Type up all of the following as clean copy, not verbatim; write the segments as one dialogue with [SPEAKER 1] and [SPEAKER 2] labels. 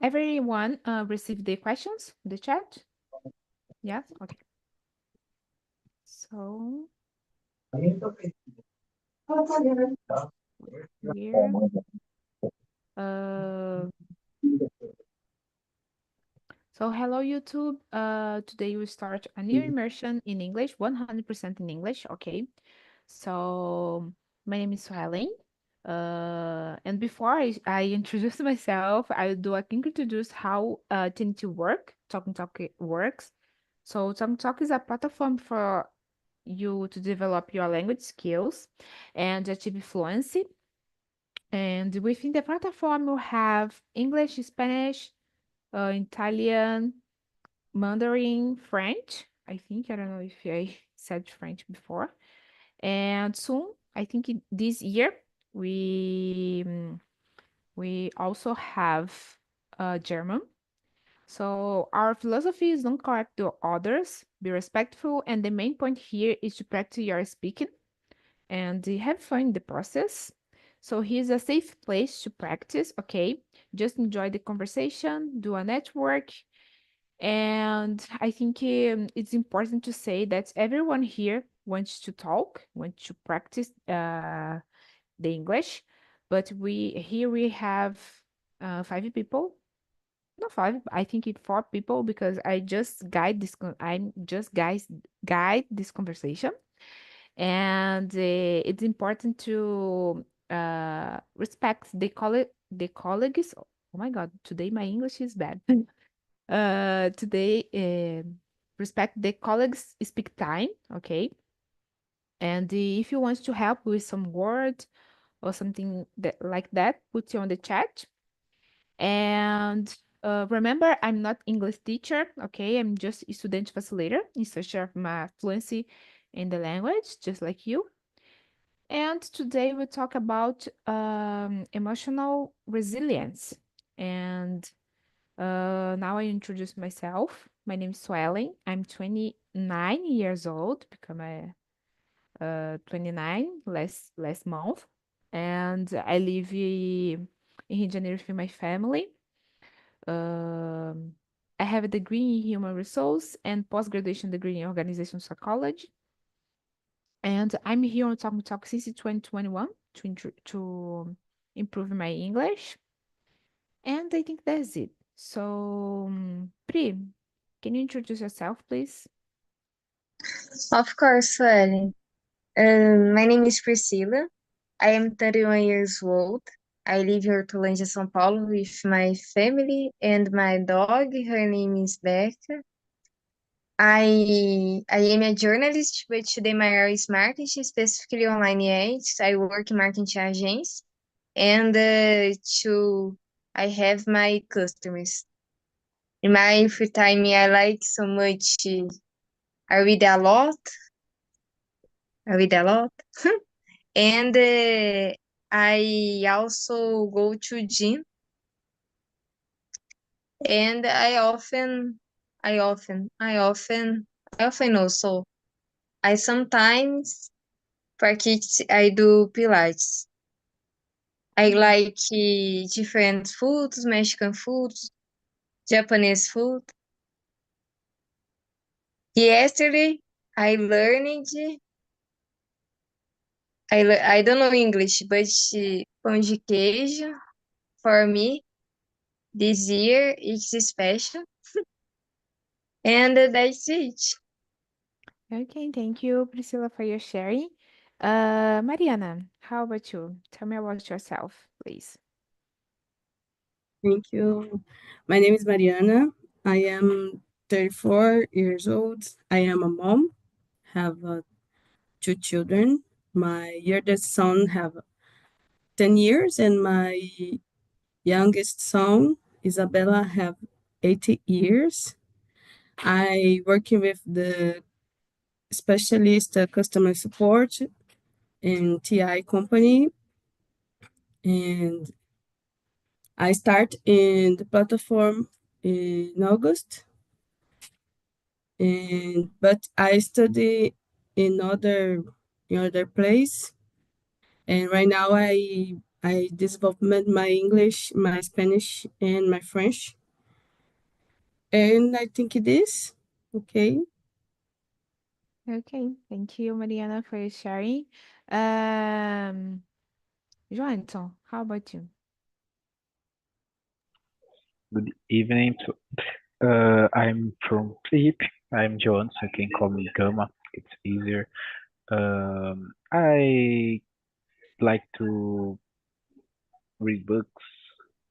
[SPEAKER 1] everyone received the questions in the chat? Yes? Okay. So here. Uh, so hello YouTube. Today we start a new immersion in English, 100% in English. Okay. So my name is Suelen. And before I introduce myself, I do a quick introduce how TNT Talking Talk works. So Talking Talk is a platform for you to develop your language skills and achieve fluency. And within the platform, you have English, Spanish, Italian, Mandarin, French. I think I don't know if I said French before. And soon, I think this year, we we also have German. So our philosophy is don't correct the others, be respectful, and the main point here is to practice your speaking and have fun in the process. So here's a safe place to practice, okay? Just enjoy the conversation, do a network, and I think it's important to say that everyone here wants to talk, wants to practice the English, but we have 5 people, not five, I think it's 4 people because I'm just guide this conversation, and it's important to respect the colleagues. Oh my God, today my English is bad. Today, respect the colleagues' speak time, okay? And if you want to help with some word or something that like that, put it on the chat. And remember, I'm not English teacher, okay? I'm just a student facilitator in search of my fluency in the language, just like you. And today we talk about emotional resilience. And now I introduce myself. My name is Swelling. I'm 29 years old, become a 29 last month, and I live in Rio de Janeiro with my family. Um, I have a degree in human resource and post-graduation degree in organizational psychology. And I'm here on Talk Talk since 2021 to improve my English. And I think that's it. So, Pri, can you introduce yourself, please?
[SPEAKER 2] Of course, Suelen. My name is Priscila. I am 31 years old. I live in Hortolândia, São Paulo with my family and my dog. Her name is Becca. I am a journalist, but today my area is marketing, specifically online ads. I work in marketing agents, and I have my customers. In my free time, I like so much. I read a lot. I read a lot. And I also go to gym, and I often also, I sometimes practice, I do Pilates. I
[SPEAKER 1] Mm.
[SPEAKER 2] like different foods, Mexican foods, Japanese food. Yesterday, I learned, I don't know English, but pão de queijo for me this year is special. And that's it.
[SPEAKER 1] Okay, thank you, Priscilla, for your sharing. Mariana, how about you? Tell me about yourself, please.
[SPEAKER 3] Thank you. My name is Mariana. I am 34 years old. I am a mom, have 2 children. My youngest son have 10 years and my youngest son, Isabella, have 80 years. I working with the specialist customer support in TI company, and I start in the platform in August, and but I study in other place, and right now I developed my English, my Spanish, and my French. And I think it is okay.
[SPEAKER 1] Okay, thank you, Mariana, for your sharing. Um, Joanton, how about you?
[SPEAKER 4] Good evening. I'm from Felipe. I'm John, so you can call me Gama. It's easier. I like to read books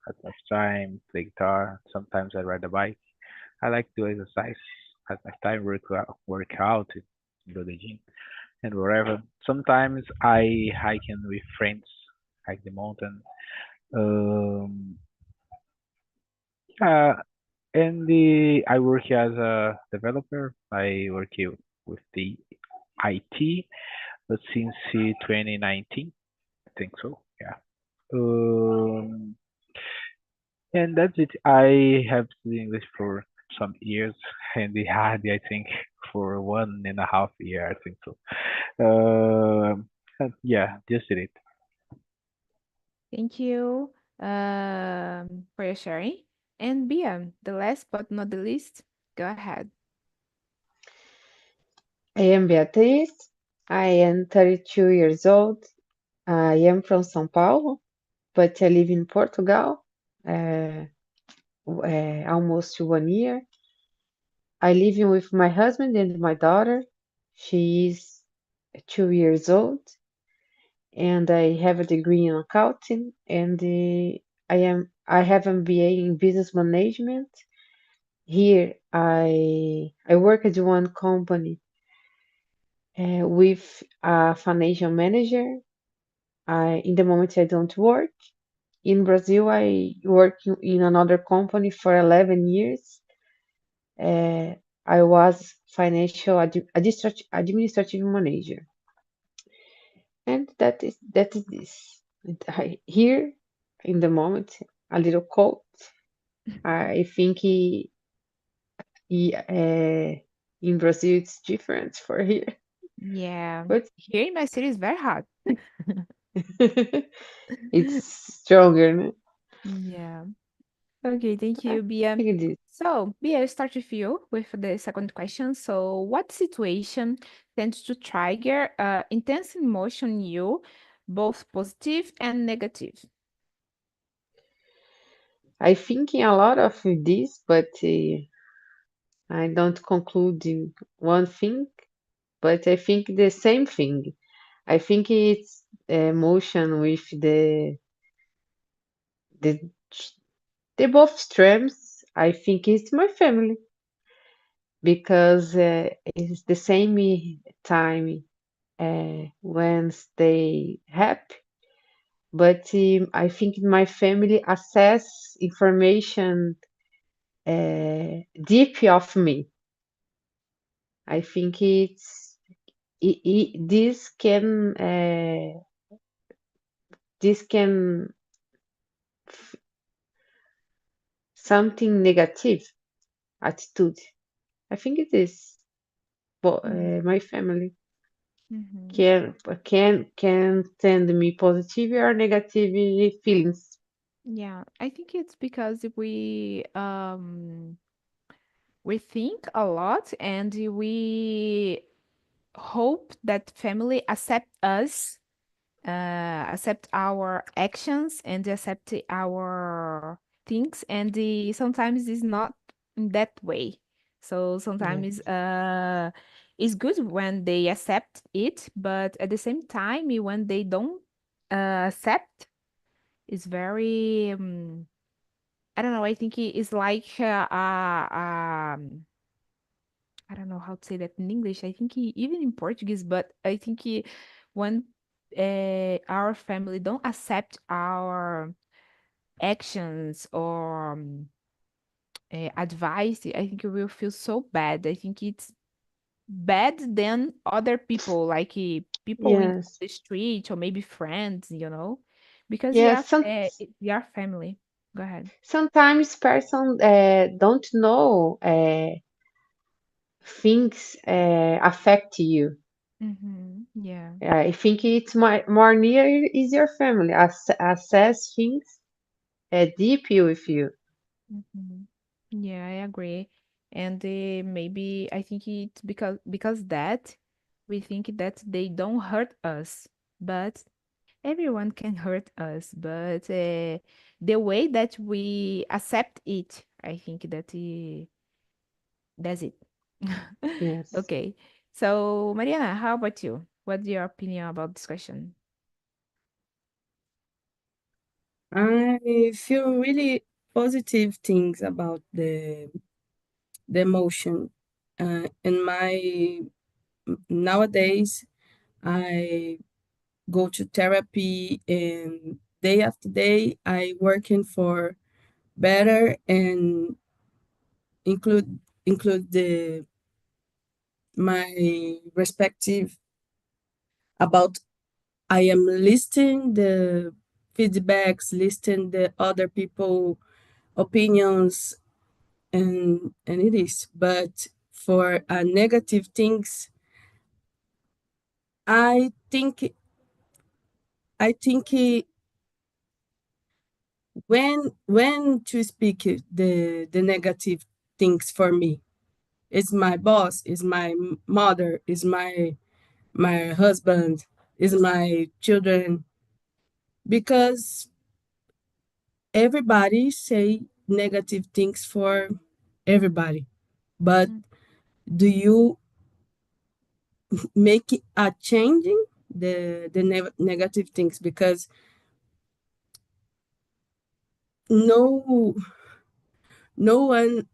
[SPEAKER 4] at my time, play guitar. Sometimes I ride a bike. I like to exercise at my time, work out, go to the gym, and wherever. Sometimes I hiking with friends, hike the mountain. Um, uh, I work as a developer. I work with the IT, but since 2019, I think so. Yeah. Um, and that's it. I have studied English for some years, and the Hindi, I think, for 1.5 years. I think so. Yeah, just did it.
[SPEAKER 1] Thank you for your sharing. And Bia, the last but not the least, go ahead.
[SPEAKER 5] I am Beatriz. I am 32 years old. I am from São Paulo, but I live in Portugal almost 1 year. I live in with my husband and my daughter. She is 2 years old, and I have a degree in accounting, and I have an MBA in business management. Here, I work at one company with a financial manager. In the moment, I don't work. In Brazil, I work in another company for 11 years. Uh, I was financial administrative manager, and that is this. And here, in the moment, a little cold. I think in Brazil it's different for here,
[SPEAKER 1] Yeah,
[SPEAKER 5] but
[SPEAKER 1] here in my city is very hot.
[SPEAKER 5] it's stronger. No?
[SPEAKER 1] Yeah. Okay, thank
[SPEAKER 5] I
[SPEAKER 1] you, Bia.
[SPEAKER 5] think it is.
[SPEAKER 1] So, Bia, I'll start with you with the second question. So, what situation tends to trigger intense emotion in you, both positive and negative?
[SPEAKER 5] I think in a lot of this, but I don't conclude in one thing, but I think the same thing. I think it's emotion with the the both streams. I think it's my family because it's the same time when they happy, but I think my family access information deep of me. I think this can f- something negative attitude. I think it is, but my family
[SPEAKER 1] Mm-hmm.
[SPEAKER 5] can send me positive or negative feelings.
[SPEAKER 1] Yeah, I think it's because we think a lot and we hope that family accept us, accept our actions and accept our things, and sometimes it's not in that way. So
[SPEAKER 5] Yeah.
[SPEAKER 1] sometimes it's good when they accept it, but at the same time, when they don't accept, it's very I don't know. I think it is like I don't know how to say that in English. I think even in Portuguese, but I think when our family don't accept our actions or advice, I think we will feel so bad. I think it's bad than other people, like people in
[SPEAKER 5] Yes.
[SPEAKER 1] the street or maybe friends, because
[SPEAKER 5] Yes.
[SPEAKER 1] we are family. Go ahead.
[SPEAKER 5] Sometimes person don't know things affect you.
[SPEAKER 1] Mm-hmm. Yeah.
[SPEAKER 5] I think it's more near is your family. Assess things deeply with you.
[SPEAKER 1] Mhm. Yeah, I agree. And maybe I think it's because that we think that they don't hurt us, but everyone can hurt us. But the way that we accept it, I think that's it.
[SPEAKER 5] Yes.
[SPEAKER 1] Okay. So, Mariana, how about you? What's your opinion about this question?
[SPEAKER 3] I feel really positive things about the emotion. In my nowadays, I go to therapy, and day after day, I working for better and include the my respective about I am listing the feedbacks, listing the other people opinions, and it is. But for negative things, I think I think when to speak the negative things for me is my boss, is my mother, is my husband, is my children, because everybody say negative things for everybody, but
[SPEAKER 1] Mm,
[SPEAKER 3] do you make it a changing the negative things? Because no no one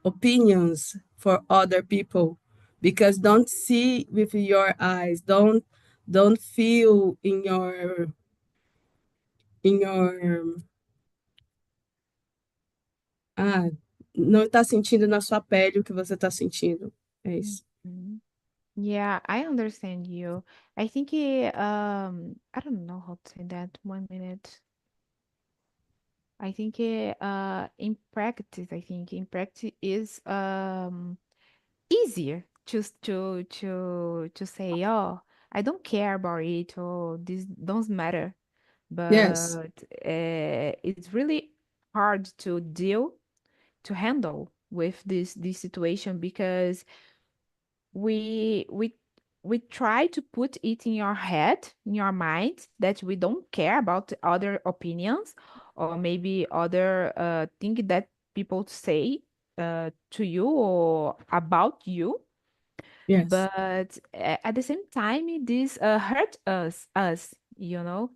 [SPEAKER 3] opinions for other people, because don't see with your eyes, don't feel in your ah, não está sentindo na sua pele o que você está sentindo. É
[SPEAKER 1] mm,
[SPEAKER 3] isso.
[SPEAKER 1] mm. Yeah, I understand you. I think I don't know how to say that. 1 minute. I think in practice, I think in practice is easier to say, oh, I don't care about it, or this don't matter.
[SPEAKER 3] Yes,
[SPEAKER 1] But it's really hard to handle with this situation because we we we try to put it in your head, in your mind, that we don't care about other opinions or maybe other thing that people say to you or about you.
[SPEAKER 3] yes,
[SPEAKER 1] But at the same time, this hurt us,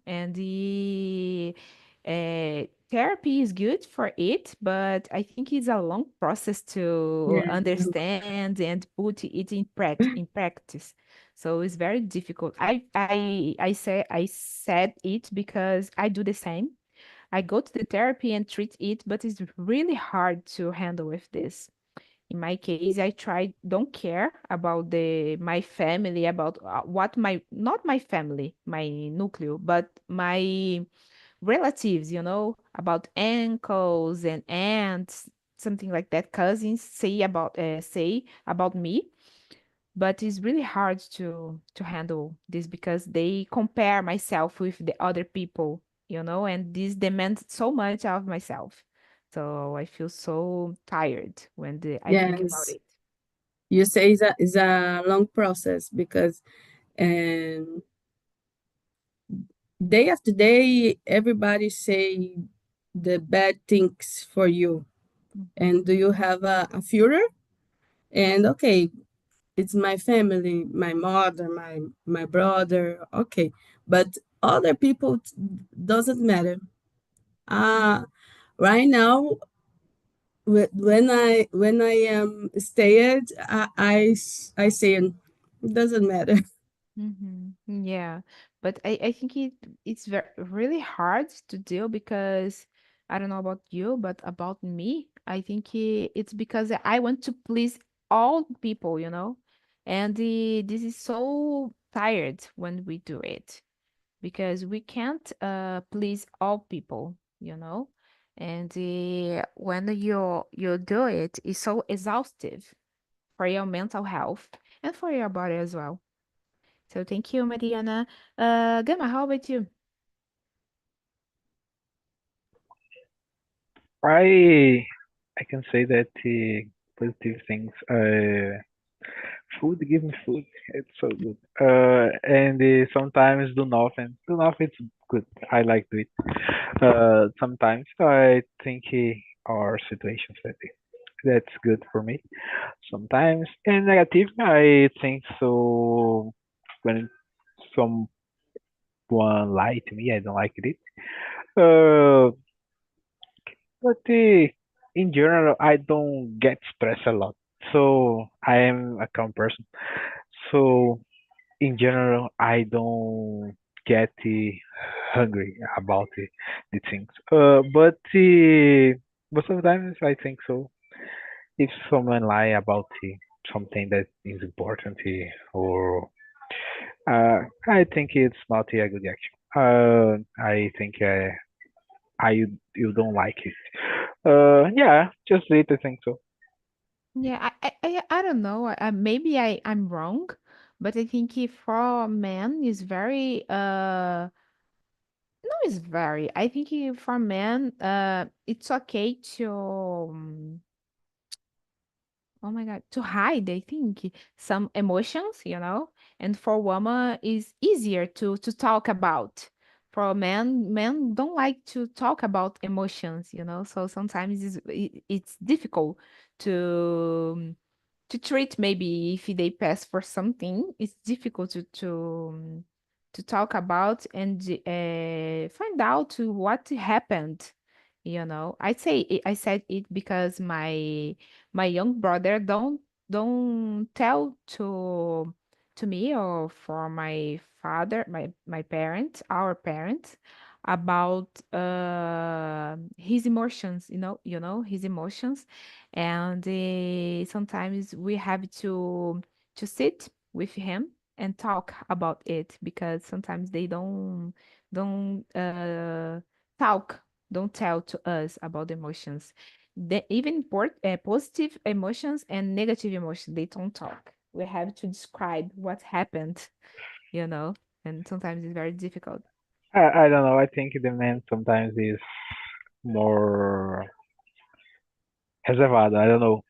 [SPEAKER 1] and the therapy is good for it, but I think it's a long process to
[SPEAKER 3] yes.
[SPEAKER 1] understand and put it in practice. So it's very difficult. I said it because I do the same. I go to the therapy and treat it, but it's really hard to handle with this. In my case, I try don't care about the my family, about what my not my family, my nucleo, but my relatives, about uncles and aunts, something like that, cousins say about me. But it's really hard to handle this because they compare myself with the other people, and this demands so much of myself. So I feel so tired when I think about
[SPEAKER 3] Yes.
[SPEAKER 1] it.
[SPEAKER 3] You say it's a long process, because and day after day everybody say the bad things for you. And
[SPEAKER 1] Mhm,
[SPEAKER 3] do you have a Führer? And okay, it's my family, my mother, my brother, okay, but other people doesn't matter. uh right now, when I am scared, I say it doesn't matter.
[SPEAKER 1] Yeah, but I think it's really hard to deal because I don't know about you, but about me, I think it's because I want to please all people, and this is so tired when we do it because we can't please all people, and when you do it, it's so exhaustive for your mental health and for your body as well. So thank you, Mariana. Gama, how about you?
[SPEAKER 4] I I can say that positive things. Food, give me food. It's so good. And sometimes do nothing. Do nothing. It's good. I like to it. Sometimes I think our situations that's good for me. Sometimes and negative, I think so. When someone lie to me, I don't like it. Uh, but in general, I don't get stressed a lot. So I am a calm person. So in general, I don't get hungry about the things. But sometimes I think so. If someone lie about something that is important or I think it's not a good action. I think I you don't like it. Yeah, just it. I think so.
[SPEAKER 1] Yeah, I don't know. Maybe I'm wrong, but I think if for a man is very no, it's very. I think for men it's okay to oh my God, to hide, I think, some emotions, and for woman is easier to talk about. For men don't like to talk about emotions. So sometimes it's difficult to to treat maybe if they pass for something, it's difficult to talk about and find out what happened. I said it because my young brother don't tell to me or for my father, my parents, our parents about his emotions, his emotions, and sometimes we have to sit with him and talk about it because sometimes they don't talk, don't tell to us about emotions. Even positive emotions and negative emotions, they don't talk. We have to describe what happened, you know, and sometimes it's very difficult.
[SPEAKER 4] I don't know. I think the man sometimes is more reservado. I don't know.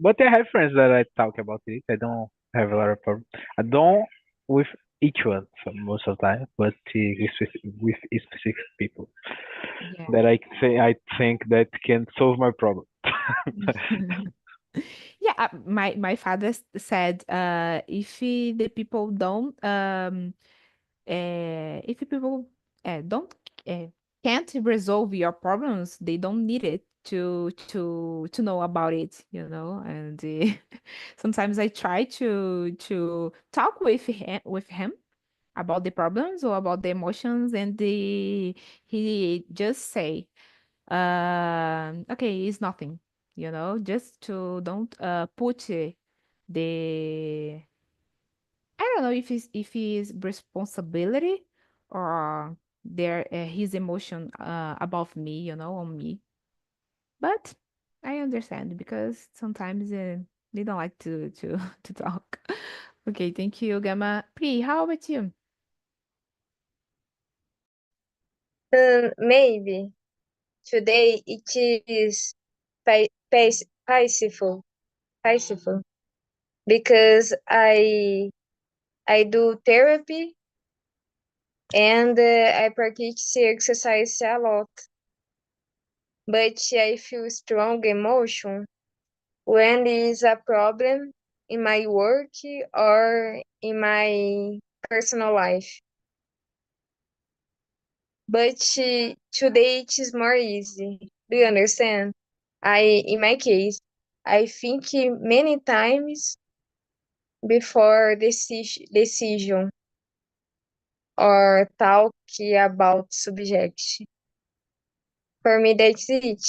[SPEAKER 4] But I have friends that I talk about it. I don't have a lot of problem. I don't with each one so most of the time, but with specific people
[SPEAKER 1] Yeah.
[SPEAKER 4] that I think that can solve my problem.
[SPEAKER 1] Yeah, my father said if the people don't if people don't uh, can't resolve your problems, they don't need it to know about it. And sometimes I try to talk with him about the problems or about the emotions, and he just say, okay, it's nothing, just to don't put the I don't know if it's responsibility or their his emotion above me, on me. But I understand because sometimes they don't like to to talk. Okay, thank you, Gamma. Pri, how about you?
[SPEAKER 2] Maybe today it is peaceful, peaceful because I do therapy and I practice exercise a lot, but I feel strong emotion when there is a problem in my work or in my personal life. But today it is more easy. Do you understand? In my case, I think many times before decision or talk about subject. For me, that's it.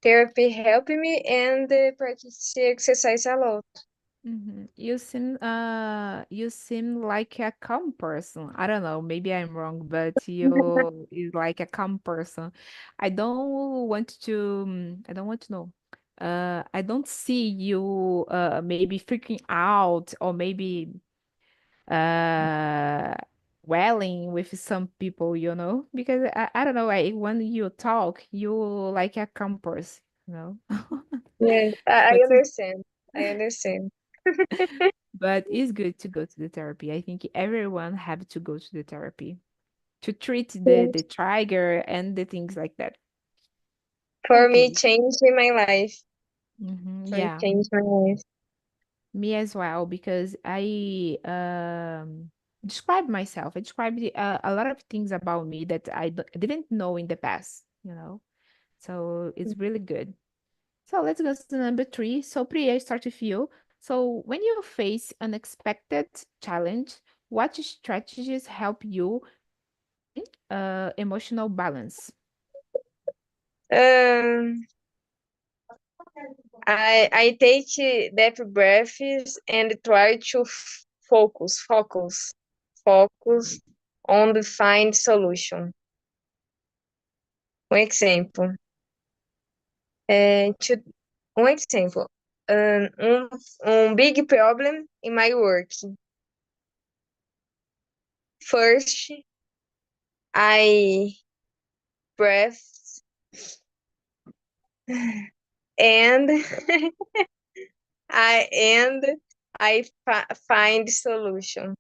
[SPEAKER 2] Therapy helped me and practice exercise a lot.
[SPEAKER 1] You seem like a calm person. I don't know, maybe I'm wrong, but you is like a calm person. I don't want to know. I don't see you maybe freaking out or maybe uh welling with some people, because I don't know, when you talk, you like a compass, you know.
[SPEAKER 2] Yes, I
[SPEAKER 1] But
[SPEAKER 2] understand. I understand.
[SPEAKER 1] but it's good to go to the therapy. I think everyone have to go to the therapy to treat the
[SPEAKER 2] Yes.
[SPEAKER 1] trigger and the things like that.
[SPEAKER 2] For me,
[SPEAKER 1] Okay.
[SPEAKER 2] changed my life. For me,
[SPEAKER 1] Yeah,
[SPEAKER 2] changed my life.
[SPEAKER 1] me as well, because I describe myself. I described a lot of things about me that didn't know in the past. So it's really good. So let's go to number three. So Priya, I start with you. So when you face unexpected challenge, what strategies help you maintain emotional balance?
[SPEAKER 2] Um, I take deep breaths and try to focus on the find solution. Um exemplo, to, um exemplo, big problem in my work. First, I breathe and and I find solution.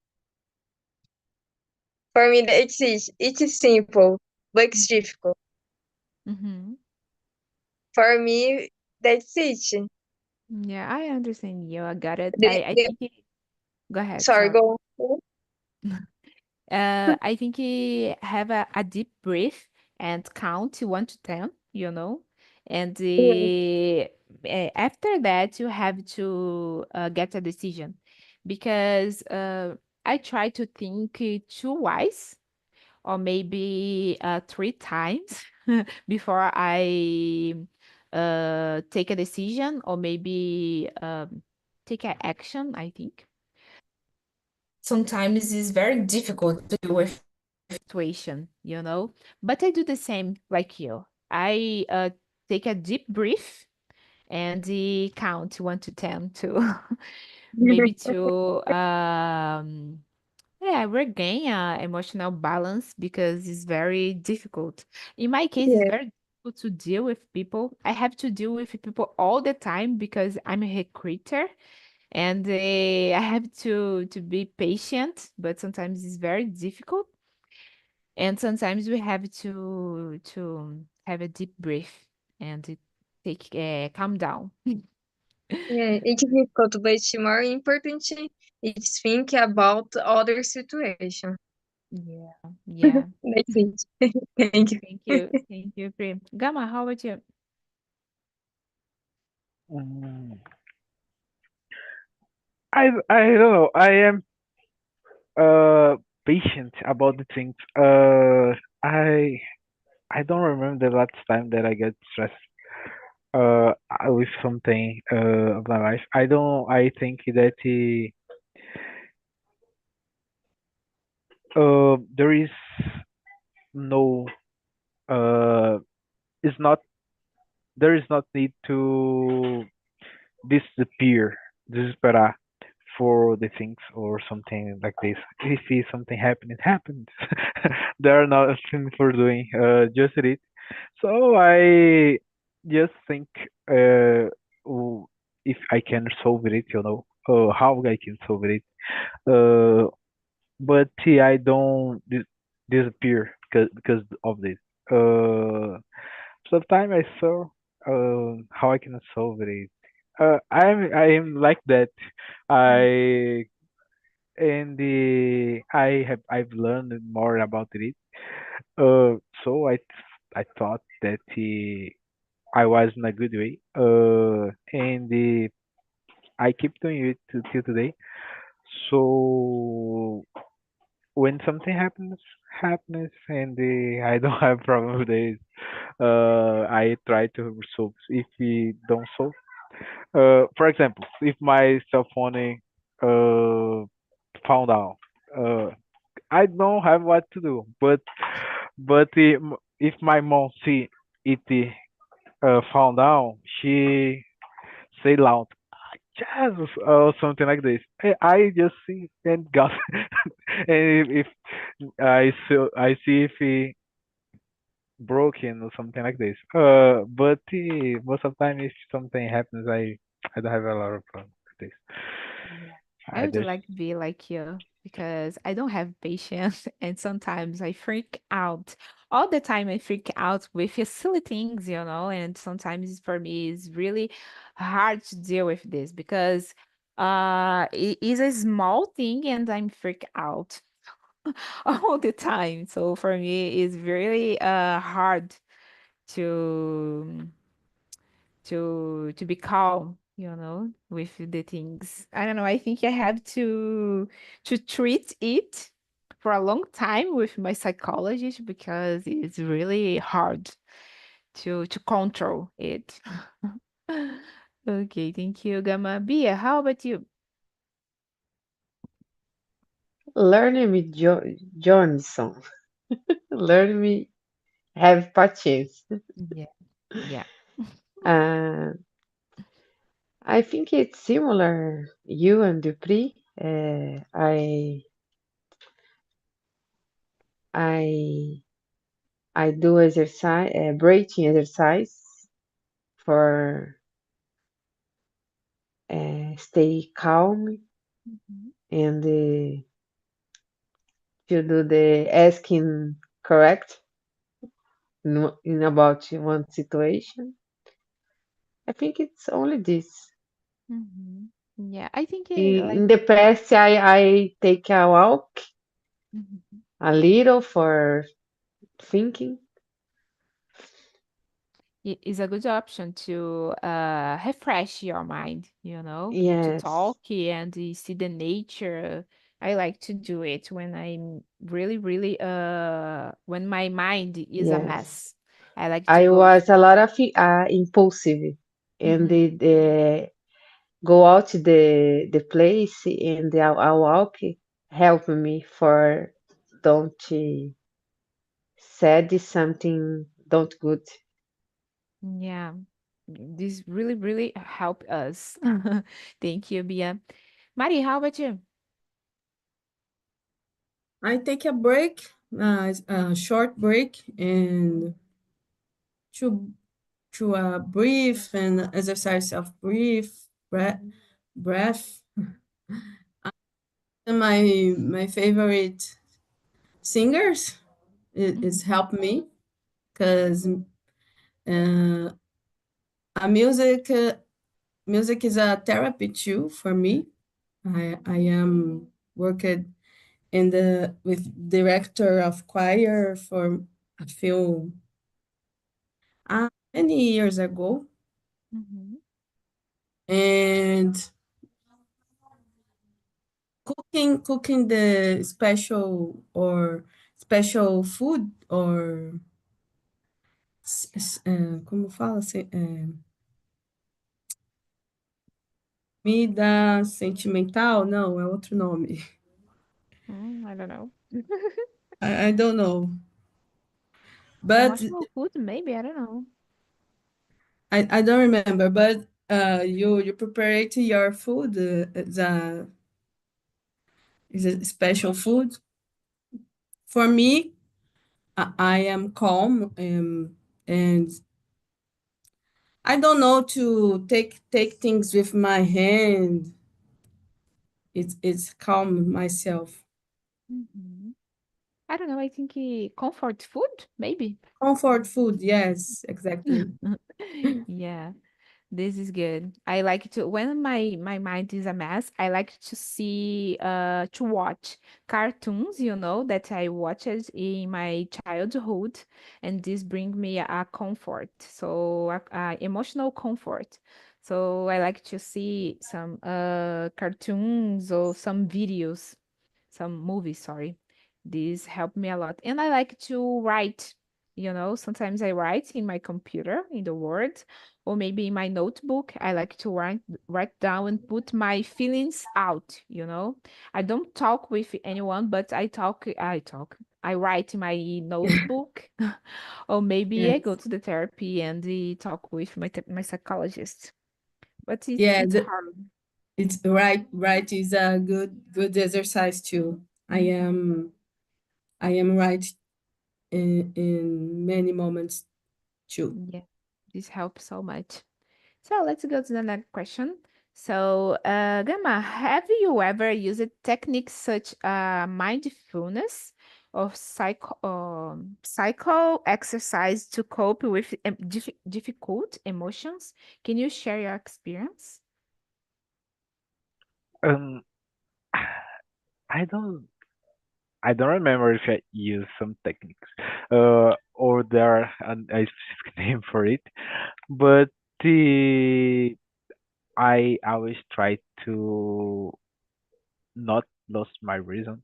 [SPEAKER 2] For me, it's simple, but it's difficult.
[SPEAKER 1] Mm-hmm.
[SPEAKER 2] For me, that's it.
[SPEAKER 1] Yeah, I understand you. I got it. I
[SPEAKER 2] The
[SPEAKER 1] think go ahead,
[SPEAKER 2] sorry,
[SPEAKER 1] sorry.
[SPEAKER 2] go.
[SPEAKER 1] I think have a deep breath and count 1 to 10. And
[SPEAKER 2] Yeah,
[SPEAKER 1] after that, you have to get a decision because I try to think too wise or maybe 3 times before I take a decision or maybe take an action, I think. Sometimes it's very difficult to deal with situation. But I do the same like you. I take a deep breath and count 1 to 10 to maybe to yeah, regain emotional balance because it's very difficult. In my case, it's
[SPEAKER 2] yeah,
[SPEAKER 1] very difficult to deal with people. I have to deal with people all the time because I'm a recruiter and I have to be patient, but sometimes it's very difficult. And sometimes we have to have a deep breath and take calm down.
[SPEAKER 2] yeah. It's difficult, but more important is think about other situation.
[SPEAKER 1] Yeah, yeah.
[SPEAKER 2] That's it. Thank you.
[SPEAKER 1] Thank you, Prim. Gamma, how about you?
[SPEAKER 4] Mm, I don't know. I am patient about the things. I I don't remember the last time that I get stressed with something of my life. I don't. I think that there is no uh is not there is not need to disappear, desesperar for the things or something like this. If it's something happen, it happens. There are nothing for doing. Just it. So I just think if I can solve it, how I can solve it. Uh, but I don't disappear because of this. Uh, Sometimes I saw how I can solve it. I am like that. I I've learned more about it. So I thought that I was in a good way. And I keep doing it till today. So when something happens, and I don't have problem with it. I try to solve. If we don't solve, for example, if my cell phone found out, uh, I don't have what to do. But if my mom see it found out, she say loud. Yes, or something like this. I just see and got, and if I see if he broken or something like this. But most of the time, if something happens, I don't have a lot of problems with this.
[SPEAKER 1] Yeah. I
[SPEAKER 4] I
[SPEAKER 1] would
[SPEAKER 4] just
[SPEAKER 1] like to be like you because I don't have patience and sometimes I freak out. All the time I freak out with silly things, and sometimes for me it's really hard to deal with this because it is a small thing and I'm freak out all the time. So for me it's really hard to to be calm, with the things. I don't know. I think I have to treat it for a long time with my psychologist because it's really hard to control it. Okay, thank you, Gama. Bia, how about you?
[SPEAKER 5] Learn me Johnson. Learn me have patience.
[SPEAKER 1] Yeah, yeah.
[SPEAKER 5] Uh, I think it's similar, you and Dupri. I I do exercise, breathing exercise for stay calm
[SPEAKER 1] Mhm,
[SPEAKER 5] and to do the asking correct in about one situation. I think it's only this.
[SPEAKER 1] mhm. Yeah, I think
[SPEAKER 5] In
[SPEAKER 1] like.
[SPEAKER 5] the past, I take a walk
[SPEAKER 1] Mhm.
[SPEAKER 5] a little for thinking.
[SPEAKER 1] Is a good option to refresh your mind, to
[SPEAKER 5] Yes,
[SPEAKER 1] talk and see the nature. I like to do it when I'm really, really, when my mind is a
[SPEAKER 5] yes.
[SPEAKER 1] mess. I like to
[SPEAKER 5] I
[SPEAKER 1] go.
[SPEAKER 5] was a lot of impulsive, and
[SPEAKER 1] Mhm.
[SPEAKER 5] the go out the place and I walk help me for don't said something don't good.
[SPEAKER 1] Yeah, this really, really help us. Thank you, Bia. Mari, how about you?
[SPEAKER 3] I take a break, a short break, and to breathe and exercise self breath. And my favorite singers is
[SPEAKER 1] Mhm.
[SPEAKER 3] help me because uh, a music is a therapy too for me. I am worked in the with director of choir for a few many years ago,
[SPEAKER 1] Mhm.
[SPEAKER 3] and cooking the special food or como fala comida sentimental? Não, é outro nome.
[SPEAKER 1] I don't know.
[SPEAKER 3] I don't know, but
[SPEAKER 1] Emotional food, maybe, I don't know.
[SPEAKER 3] I don't remember. But you prepare your food is a special food. For me, I am calm and I don't know to take things with my hand. It's calm myself.
[SPEAKER 1] Mhm. I don't know. I think comfort food, maybe.
[SPEAKER 3] Comfort food, yes, exactly.
[SPEAKER 1] Yeah, this is good. I like to when my mind is a mess, I like to see to watch cartoons, that I watched in my childhood, and this bring me a comfort. So a emotional comfort. So I like to see some cartoons or some videos, some movies, sorry. This helped me a lot. And I like to write, sometimes I write in my computer in the Word or maybe in my notebook. I like to write down and put my feelings out, I don't talk with anyone, but I write in my notebook or maybe I go
[SPEAKER 3] Yes.
[SPEAKER 1] to the therapy and talk with my psychologist. But it's
[SPEAKER 3] Yeah,
[SPEAKER 1] it's hard.
[SPEAKER 3] It's right. Right is a good exercise too. I am I am right in many moments too.
[SPEAKER 1] Yeah, this helps so much. So let's go to the next question. So, Gamma, have you ever used techniques such mindfulness or psycho exercise to cope with difficult emotions? Can you share your experience?
[SPEAKER 4] Um, I don't I don't remember if I use some techniques, or there are a specific name for it, but the I always try to not lose my reason,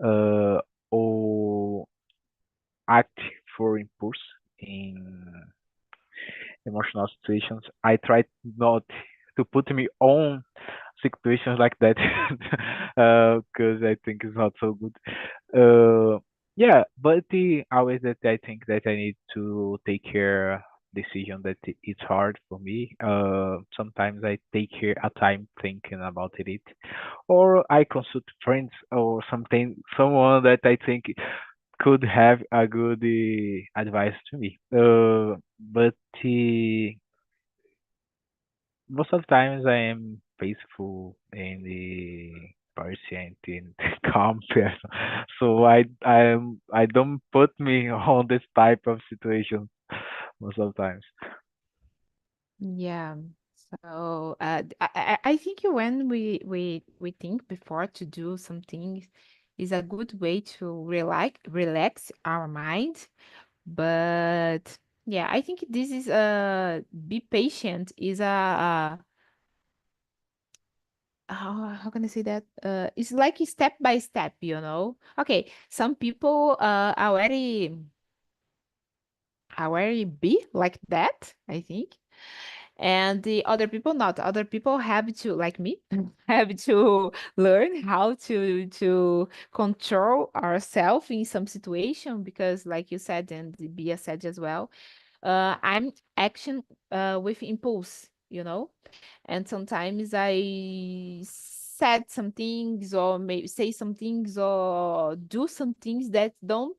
[SPEAKER 4] uh, or act for impulse in emotional situations. I try not to put me on situations like that, because I think it's not so good. Yeah, but the always that I think that I need to take care decision that it's hard for me. Sometimes I take here a time thinking about it, or I consult friends or something, someone that I think could have a good advice to me. But most of the times I am peaceful and patient and calm person. So I don't put me on this type of situation most of the times.
[SPEAKER 1] Yeah. So I think when we think before to do something is a good way to relax our mind. But yeah, I think this is be patient is how can I say that? It's like step by step, you know. Okay, some people already be like that, I think, and the other people not. Other people have to, like me, have to learn how to control ourselves in some situation because, like you said, and Bia said as well, I'm action with impulse, you know, and sometimes I said some things or maybe say some things or do some things that don't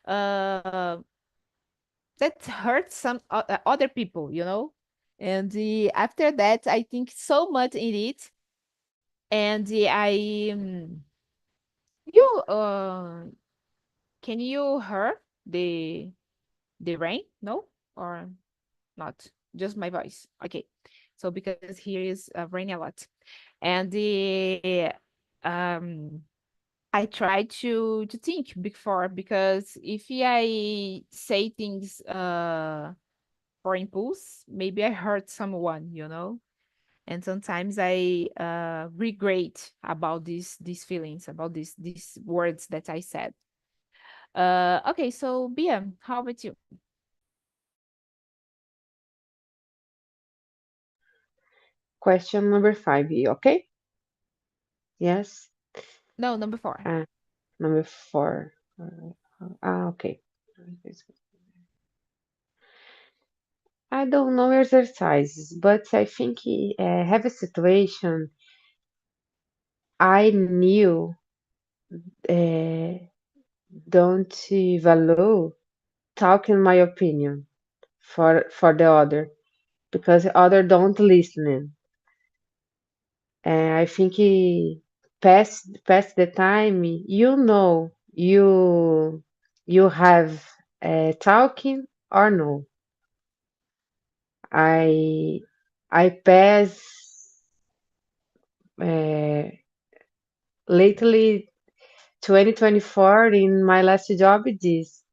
[SPEAKER 1] uh that hurt some other people, you know. And after that, I think so much in it, and you can you hear the rain? No, or not? Just my voice. Okay. So because here is raining a lot, and the I try to think before because if I say things for impulse, maybe I hurt someone, you know. And sometimes I regret about these feelings, about these words that I said. Okay, so Bia, how about you?
[SPEAKER 5] Question number 5, okay? Yes.
[SPEAKER 1] No, number four.
[SPEAKER 5] Uh, Number 4. Okay. I don't know exercises, but I think have a situation I knew uh, don't value talking my opinion for the other because other don't listen. I think past the time, you have talking or no. I I pass uh, lately 2024 in my last job this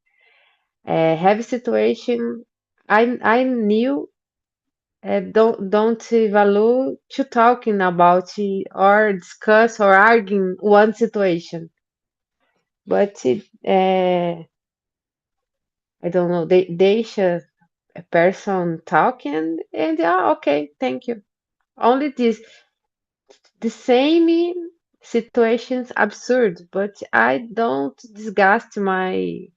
[SPEAKER 5] heavy situation. I knew don't value to talking about it or discuss or arguing one situation, but I don't know. They should a person talking and okay, thank you. Only this the same situations absurd, but I don't disgust my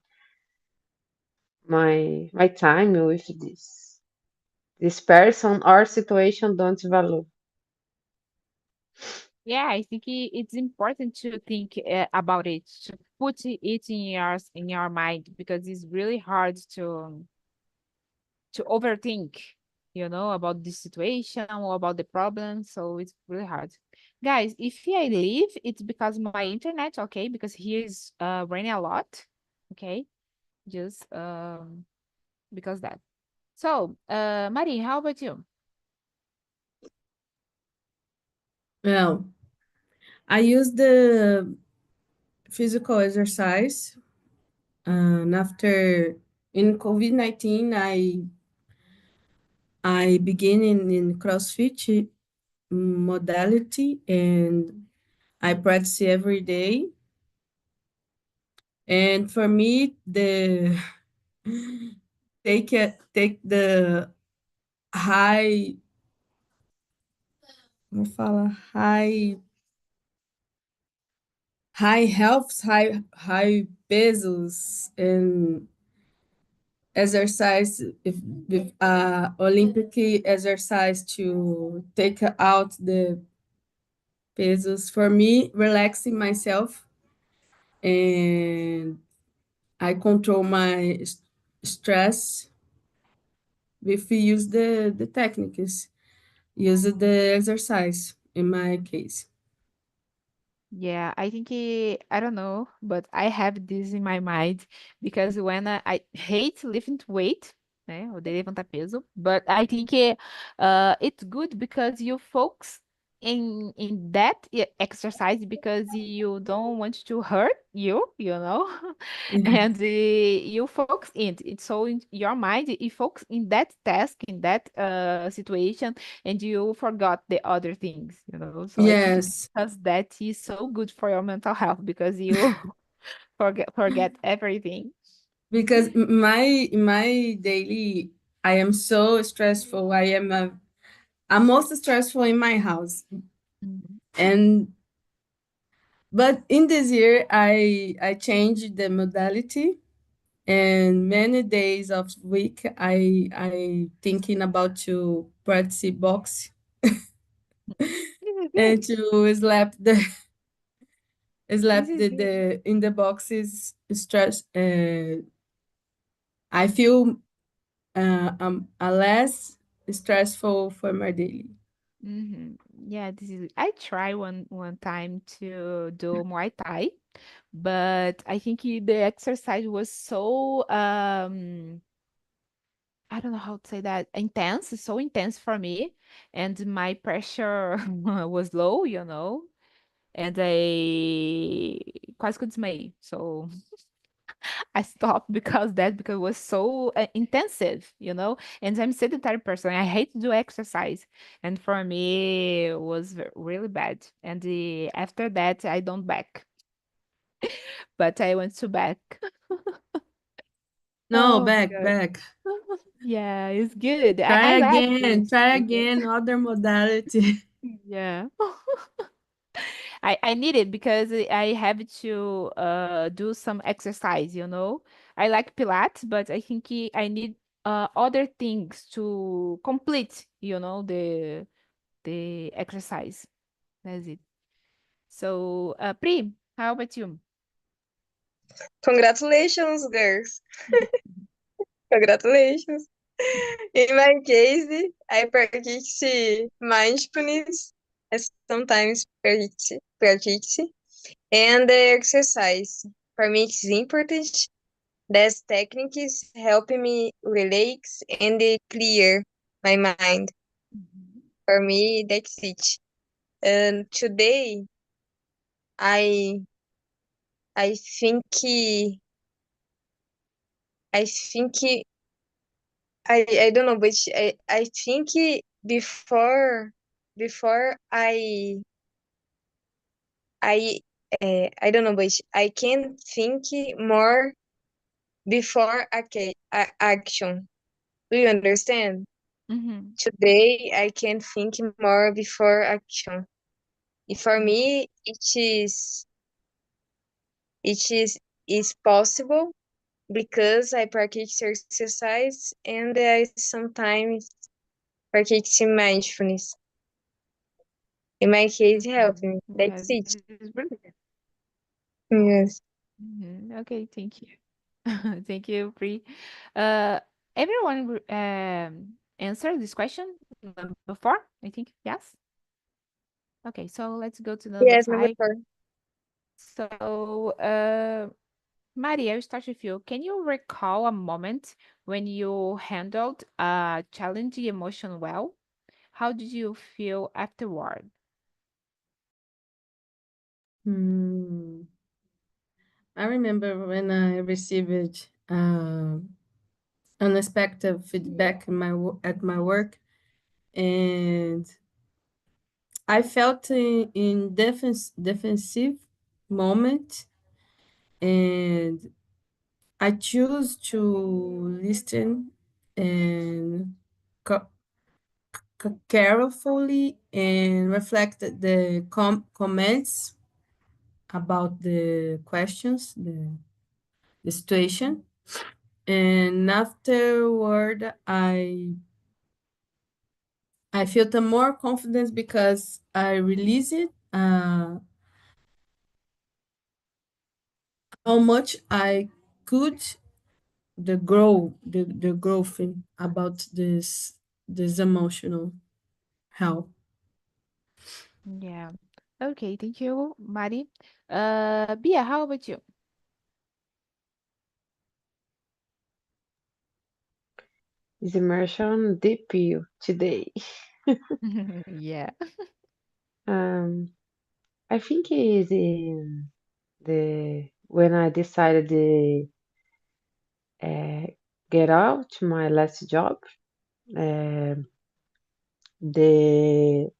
[SPEAKER 5] time with this person or situation don't value.
[SPEAKER 1] Yeah, I think it's important to think about it, to put it in your mind because it's really hard to overthink, about the situation or about the problem. So it's really hard. Guys, if I leave, it's because my internet, okay, because here is raining a lot. Okay, just because that. So, Marie, how about you?
[SPEAKER 3] Well, I use the physical exercise. And after in COVID-19, I began in CrossFit modality, and I practice every day. And for me, the take the high, como fala, high health, high pesos and exercise with Olympic exercise to take out the pesos. For me, relaxing myself, and I control my stress if we use the techniques, use the exercise in my case.
[SPEAKER 1] Yeah, I think I don't know, but I have this in my mind because when I hate lifting weight, né? Odeio levantar peso, but I think it's good because you focus in that exercise because you don't want to hurt you,
[SPEAKER 3] Yeah.
[SPEAKER 1] and you focus in it. So in your mind, you focus in that task, in that situation, and you forgot the other things. So I think
[SPEAKER 3] Yes,
[SPEAKER 1] because that is so good for your mental health because you forget everything.
[SPEAKER 3] because my daily, I am so stressful. I'm most stressful in my house,
[SPEAKER 1] Mhm.
[SPEAKER 3] and but in this year I changed the modality, and many days of week I thinking about to practice box
[SPEAKER 1] This is
[SPEAKER 3] and
[SPEAKER 1] good.
[SPEAKER 3] to
[SPEAKER 1] This
[SPEAKER 3] slap
[SPEAKER 1] is good.
[SPEAKER 3] the in the boxes stress. I feel a less stressful for my daily.
[SPEAKER 1] Yeah, this is. I try one time to do Muay Thai, but I think the exercise was so I don't know how to say that, intense, so intense for me, and my pressure was low, and I quase que eu desmaiei. So I stopped because it was so intensive. And I'm sedentary person. I hate to do exercise, and for me it was really bad. And after that, I don't back, but I went to back.
[SPEAKER 3] No,
[SPEAKER 1] Oh my
[SPEAKER 3] back,
[SPEAKER 1] god.
[SPEAKER 3] back.
[SPEAKER 1] Yeah, it's good. I like this.
[SPEAKER 3] Try again, other modality.
[SPEAKER 1] Yeah. I need it because I have to do some exercise. I like Pilates, but I think I need other things to complete, the exercise. That's it. So, Pri, how about you?
[SPEAKER 2] Congratulations, girls. Congratulations. In my case, I practice mindfulness, I sometimes practice, and the exercise. For me, it's important. These techniques help me relax and clear my mind.
[SPEAKER 1] Mhm.
[SPEAKER 2] For me, that's it. And today, I I think I think I don't know, but I think before I I don't know, but I can think more before action. Do you understand?
[SPEAKER 1] Mhm.
[SPEAKER 2] Today I can think more before action. For me, it is possible because I practice exercise and I sometimes practice mindfulness. In my case, help
[SPEAKER 1] Mhm.
[SPEAKER 2] me.
[SPEAKER 1] Yeah,
[SPEAKER 2] That's
[SPEAKER 1] this
[SPEAKER 2] it.
[SPEAKER 1] is brilliant.
[SPEAKER 2] Yes.
[SPEAKER 1] Okay, thank you. Thank you, Pri. Uh, everyone answered this question number four, I think. Yes. Okay, so let's go to number
[SPEAKER 2] Yes, number
[SPEAKER 1] five.
[SPEAKER 2] four.
[SPEAKER 1] So, Maria, I'll start with you. Can you recall a moment when you handled a challenging emotion well? How did you feel afterward?
[SPEAKER 3] Hmm. I remember when I received unexpected feedback at my work, and I felt in defensive moment, and I choose to listen and co- carefully and reflect the comments about the questions, the situation. And afterward, I felt a more confidence because I released it, how much I could the growth about this emotional health.
[SPEAKER 1] Yeah. Okay, thank you, Mari. Bia, how about you?
[SPEAKER 5] Is immersion deep you today?
[SPEAKER 1] Yeah.
[SPEAKER 5] Um, I think it is in the when I decided to uh, get out my last job. Uh, the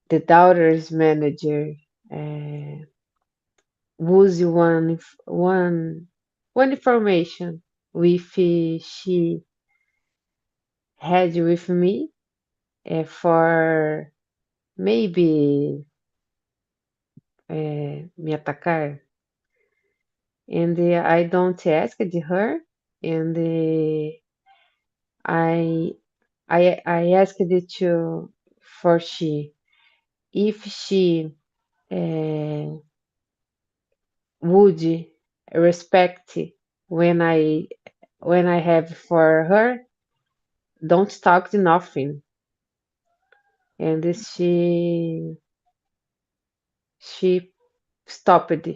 [SPEAKER 5] the daughter's manager uh, was one information with she had with me for maybe me atacar, and I don't ask her, and I I asked it to for she if she uh, would respect when I have for her, don't talk to nothing, and she stopped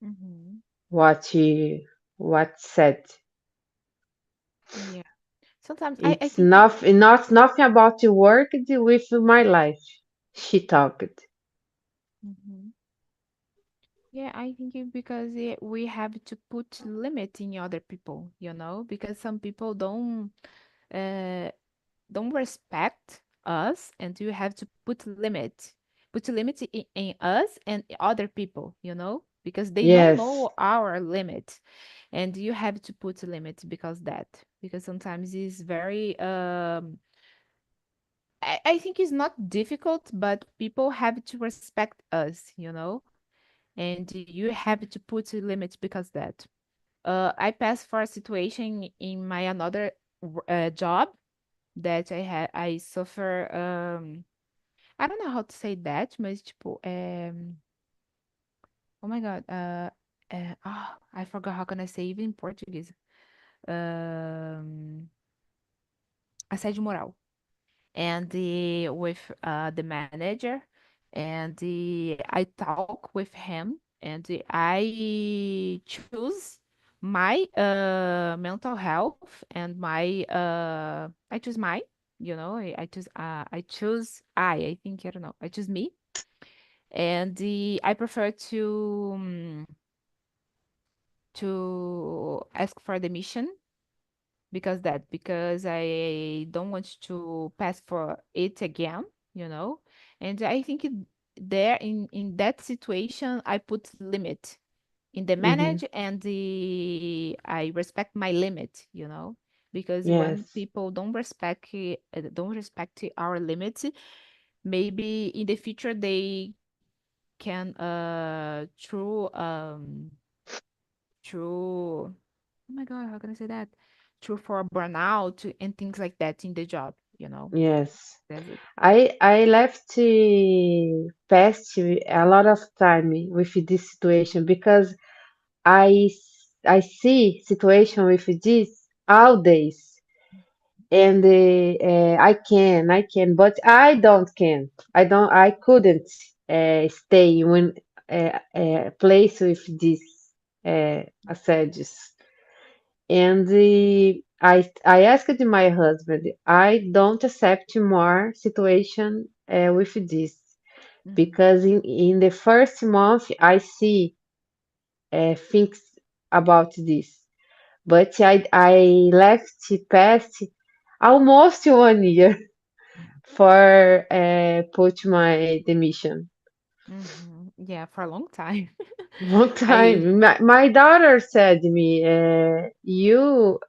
[SPEAKER 1] Hmm.
[SPEAKER 5] what she what said.
[SPEAKER 1] Yeah. Sometimes I
[SPEAKER 5] It's
[SPEAKER 1] think it,
[SPEAKER 5] nothing about the work with my life. She talked.
[SPEAKER 1] mhm. Yeah, I think it because we have to put limit in other people, because some people uh don't respect us, and you have to put limit in us and other people, because they don't
[SPEAKER 5] Yes,
[SPEAKER 1] know our limit, and you have to put a limit because sometimes it's very I think it's not difficult, but people have to respect us, and you have to put a limit because that. I passed for a situation in my another job that I suffer. I don't know how to say that, mas tipo, oh my God, I forgot how can I say even in Portuguese. Um, Assédio moral. And with the manager, and I talk with him, and I choose my mental health and my I choose my, I think I don't know, I choose me, and I prefer to ask for the mission because I don't want to pass for it again, you know. And I think there in that situation I put limit in the
[SPEAKER 5] hmm
[SPEAKER 1] manage, and I respect my limit, because when
[SPEAKER 5] yes,
[SPEAKER 1] people don't respect our limits, maybe in the future they can through oh my God, how can I say that? True for burnout and things like that in the job. you know.
[SPEAKER 5] Yes.
[SPEAKER 1] That's it.
[SPEAKER 5] I left past a lot of time with this situation because I see situation with this all days, and I can, but I don't can. I couldn't stay in a place with this assages. And I asked my husband, I don't accept more situation with this
[SPEAKER 1] Mm-hmm.
[SPEAKER 5] because in the first month I see things about this, but I left past almost 1 year for put my demission.
[SPEAKER 1] Mm-hmm. Yeah, for a long time.
[SPEAKER 5] Long
[SPEAKER 1] I
[SPEAKER 5] time. My daughter said to me, uh, you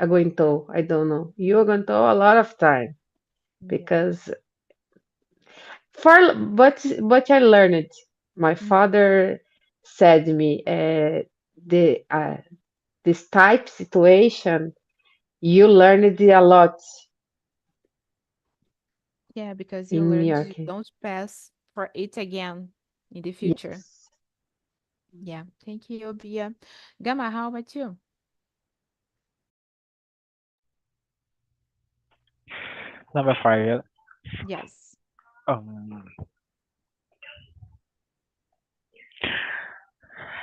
[SPEAKER 5] aguentou, I don't know, you aguentou a lot of time
[SPEAKER 1] yeah.
[SPEAKER 5] because but I learned. My
[SPEAKER 1] Mm-hmm.
[SPEAKER 5] father said to me, the this type situation you learned a lot
[SPEAKER 1] Yeah, because you
[SPEAKER 5] in New
[SPEAKER 1] learn to
[SPEAKER 5] York.
[SPEAKER 1] don't pass for it again in the future.
[SPEAKER 5] Yes.
[SPEAKER 1] Yeah. Thank you, Bia. Gamma, how about you?
[SPEAKER 4] Number five.
[SPEAKER 1] Yes.
[SPEAKER 4] I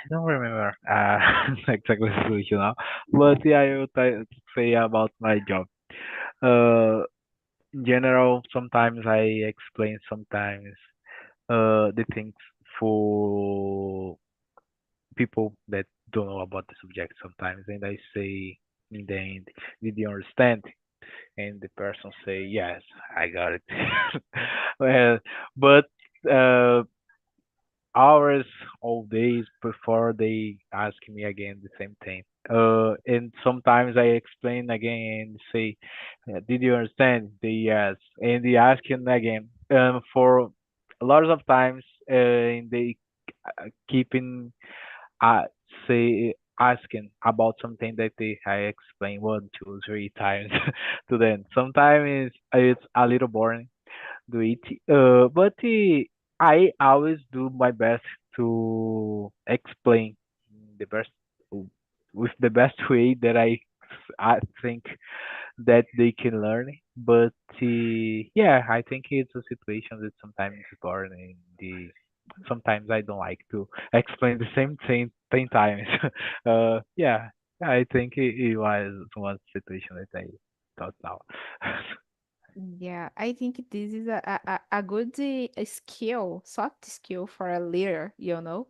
[SPEAKER 4] don't remember exactly the situation now, but yeah, I will say about my job. Uh, in general, sometimes I explain sometimes the things for people that don't know about the subject sometimes, and I say in the end, did you understand? And the person say, yes, I got it. Well, but uh, hours, all days before they ask me again the same thing. And sometimes I explain again and say, "Did you understand?" They yes, and they ask him again. For a lot of times, and they keeping uh say asking about something that they I explain one, two, three times to them. Sometimes it's a little boring do it. But I always do my best to explain the best with the best way that I think that they can learn. But yeah, I think it's a situation that sometimes is boring and sometimes I don't like to explain the same thing 10 times. Yeah, I think it was one situation that I thought now.
[SPEAKER 1] Yeah, I think this is a good skill, soft skill for a leader, you know,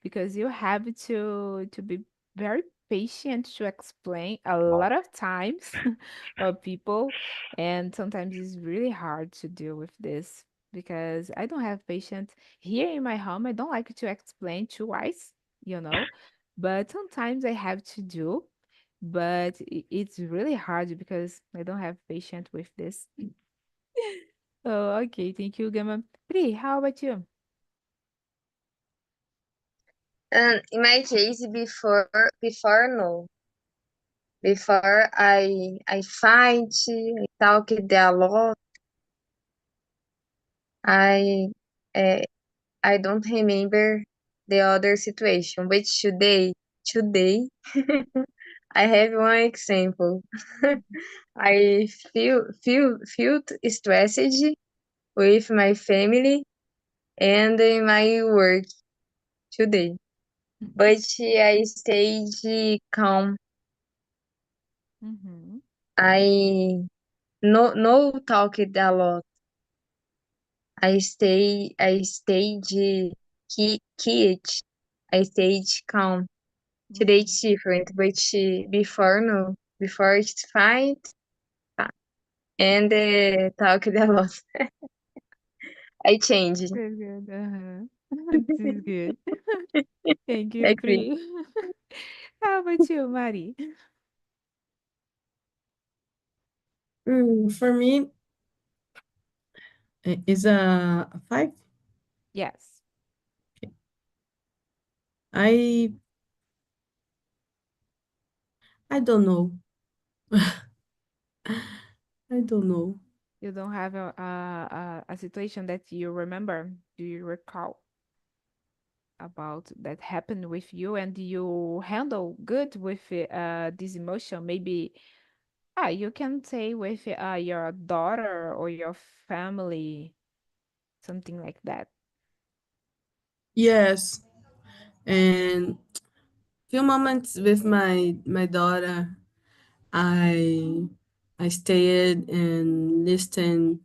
[SPEAKER 1] because you have to be very patient to explain a
[SPEAKER 4] Wow.
[SPEAKER 1] lot of times people, and sometimes it's really hard to deal with this because I don't have patience here in my home. I don't like to explain twice, you know, but sometimes I have to do, but it's really hard because I don't have patience with this. Oh, okay. Thank you, Gama. Pri, how about you?
[SPEAKER 2] And in my case, before no, before I fight, I talk a lot. I uh, I don't remember the other situation, but today I have one example. I feel stressed with my family and in my work today. But I stayed calm.
[SPEAKER 1] Mm-hmm.
[SPEAKER 2] I no talked a lot. I stayed quiet. I stayed calm. Today
[SPEAKER 1] Mm-hmm.
[SPEAKER 2] it's different, but before no. Before it's fight and talked a lot. I changed.
[SPEAKER 1] That's good. Uh-huh. This is good. Thank you,
[SPEAKER 2] Agree.
[SPEAKER 1] Pri. How about you, Mari?
[SPEAKER 3] For me, is a five.
[SPEAKER 1] Yes.
[SPEAKER 3] I I don't know. I don't know.
[SPEAKER 1] You don't have a situation that you remember? Do you recall about that happened with you and you handle good with this emotion? Maybe you can say with your daughter or your family, something like that.
[SPEAKER 3] Yes, and few moments with my daughter, I I stayed and listened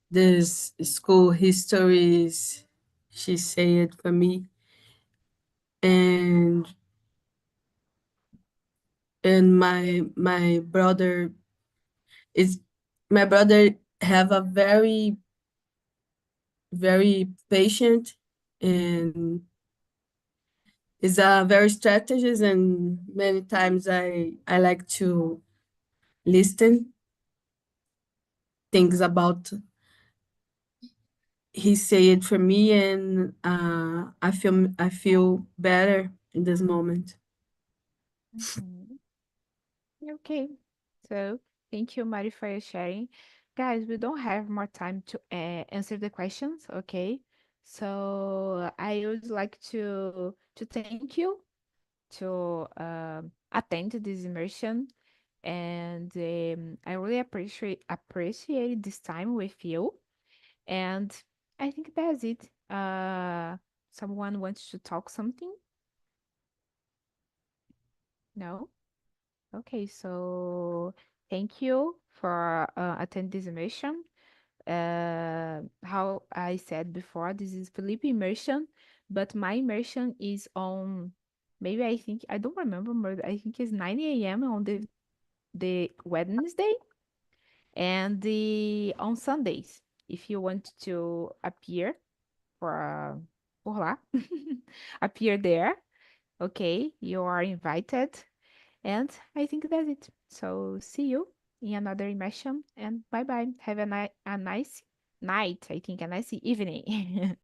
[SPEAKER 3] this school histories she said for me, and my brother is my brother have a very patient and is a very strategist, and many times I like to listen things about he said for me, and I feel better in this moment.
[SPEAKER 1] Mhm. Okay. So thank you, Mari, for your sharing. Guys, we don't have more time to answer the questions, okay? So I would like to thank you to attend to this immersion, and I really appreciate this time with you. And I think that's it. Someone wants to talk something? No? Okay, so thank you for attending this immersion. How I said before, this is Felipe immersion, but my immersion is on maybe I think I don't remember, but I think it's 9 a.m. on the Wednesday and the on Sundays. If you want to appear for por lá, appear there, okay, you are invited. And I think that's it. So see you in another immersion and bye bye. Have a nice night. I think a nice evening.